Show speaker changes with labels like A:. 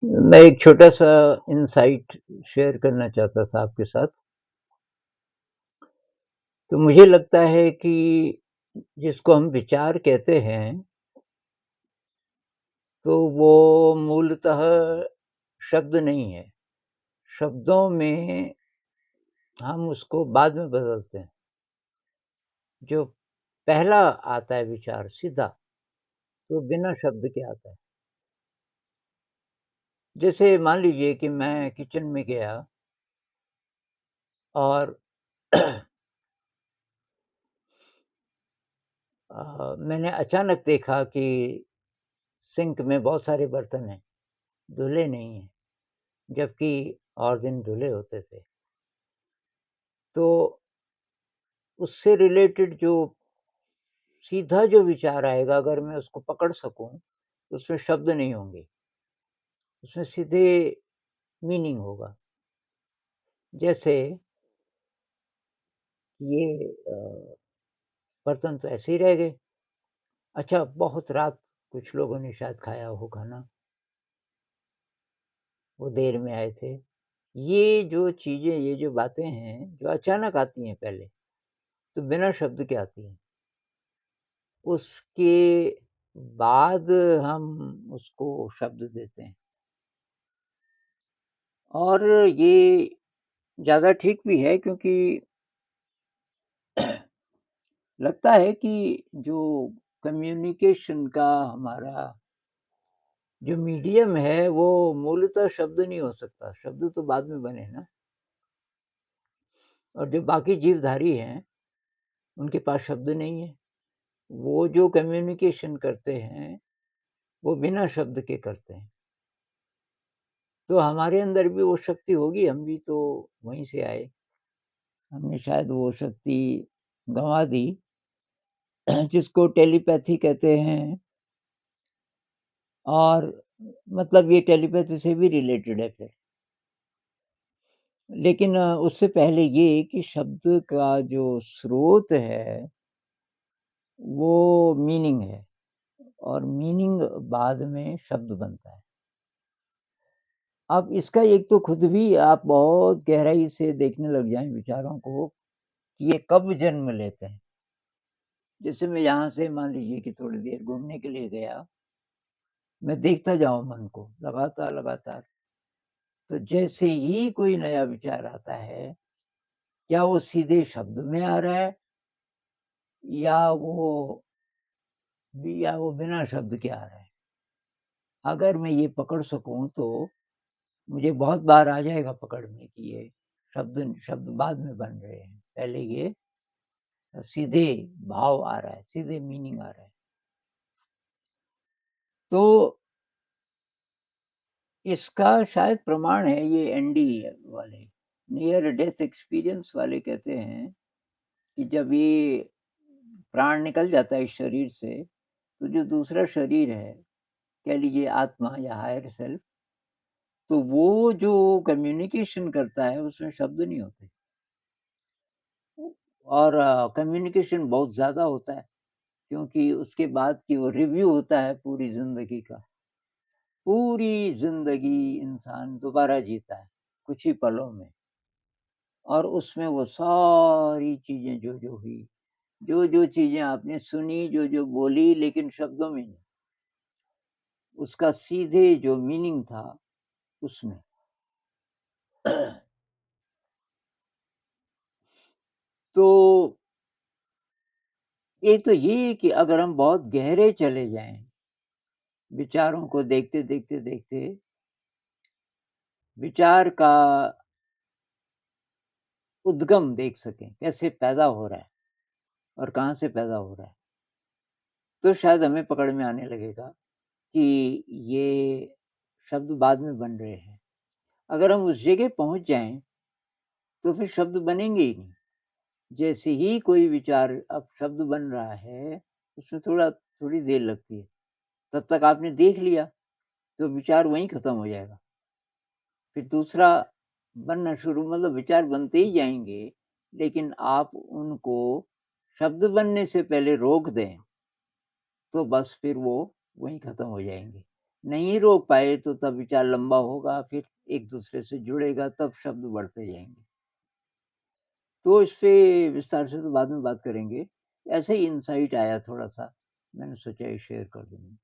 A: मैं एक छोटा-सा इनसाइट शेयर करना चाहता था आपके साथ। तो मुझे लगता है कि जिसको हम विचार कहते हैं, तो वो मूलतः शब्द नहीं है। शब्दों में हम उसको बाद में बदलते हैं। जो पहला आता है विचार सीधा, तो बिना शब्द के आता है। जैसे मान लीजिए कि मैं किचन में गया और मैंने अचानक देखा कि सिंक में बहुत सारे बर्तन हैं, धुले नहीं हैं, जबकि और दिन धुले होते थे। तो उससे रिलेटेड जो सीधा जो विचार आएगा अगर मैं उसको पकड़ सकूँ, तो उसमें शब्द नहीं होंगे, उसमें सीधे मीनिंग होगा। जैसे ये बर्तन तो ऐसे ही रह गए। अच्छा बहुत रात कुछ लोगों ने शायद खाया हो खाना, वो देर में आए थे। ये जो चीज़ें, ये जो बातें हैं, जो अचानक आती हैं पहले, तो बिना शब्द के आती हैं। उसके बाद हम उसको शब्द देते हैं और ये ज़्यादा ठीक भी है क्योंकि लगता है कि जो कम्युनिकेशन का हमारा जो मीडियम है, वो मूलतः शब्द नहीं हो सकता, शब्द तो बाद में बने ना। और जो बाकी जीवधारी हैं, उनके पास शब्द नहीं है। वो जो कम्युनिकेशन करते हैं, वो बिना शब्द के करते हैं। तो हमारे अंदर भी वो शक्ति होगी, हम भी तो वहीं से आए। हमने शायद वो शक्ति गँवा दी जिसको टेलीपैथी कहते हैं और मतलब ये टेलीपैथी से भी रिलेटेड है फिर। लेकिन उससे पहले ये कि शब्द का जो स्रोत है, वो मीनिंग है और मीनिंग बाद में शब्द बनता है। अब इसका एक तो खुद भी आप बहुत गहराई से देखने लग जाएँ विचारों को, कि ये कब जन्म लेते हैं। जैसे मैं यहाँ से मान लीजिए कि थोड़ी देर घूमने के लिए गया, मैं देखता जाऊँ मन को लगातार। तो जैसे ही कोई नया विचार आता है, क्या वो सीधे शब्द में आ रहा है या वो बिना शब्द के आ रहा है? अगर मैं ये पकड़ सकूँ तो मुझे बहुत बार आ जाएगा पकड़ में कि ये शब्द शब्द बाद में बन रहे हैं। पहले ये सीधे भाव आ रहा है, सीधे मीनिंग आ रहा है। तो इसका शायद प्रमाण है ये एनडी वाले, नियर डेथ एक्सपीरियंस वाले कहते हैं कि जब ये प्राण निकल जाता है इस शरीर से, तो जो दूसरा शरीर है, कह लीजिए आत्मा या हायर सेल्फ, तो वो जो कम्युनिकेशन करता है उसमें शब्द नहीं होते और कम्युनिकेशन बहुत ज़्यादा होता है क्योंकि उसके बाद की वो रिव्यू होता है पूरी ज़िंदगी का। पूरी ज़िंदगी इंसान दोबारा जीता है, कुछ ही पलों में और उसमें वो सारी चीज़ें जो-जो हुई, जो-जो चीज़ें आपने सुनी, जो-जो बोली लेकिन शब्दों में नहीं, उसका सीधे जो मीनिंग था उसमें। तो एक तो ये है कि अगर हम बहुत गहरे चले जाएँ, विचारों को देखते, विचार का उद्गम देख सकें, कैसे पैदा हो रहा है और कहाँ से पैदा हो रहा है, तो शायद हमें पकड़ में आने लगेगा कि ये शब्द बाद में बन रहे हैं। अगर हम उस जगह पहुँच जाएँ, तो फिर शब्द बनेंगे ही नहीं। जैसे ही कोई विचार अब शब्द बन रहा है, उसमें थोड़ी देर लगती है। तब तक आपने देख लिया, तो विचार वहीं खत्म हो जाएगा। फिर दूसरा बनना शुरू मतलब विचार बनते ही जाएँगे, लेकिन आप उनको शब्द बनने से पहले रोक दें, तो बस फिर वो वहीं खत्म हो जाएँगे। नहीं रोक पाए तो तब विचार लंबा होगा, फिर एक-दूसरे से जुड़ेगा, तब शब्द बढ़ते जाएँगे। तो इस पे विस्तार से तो बाद में बात करेंगे। ऐसे ही इनसाइट आया थोड़ा-सा, मैंने सोचा ये शेयर कर दूँ।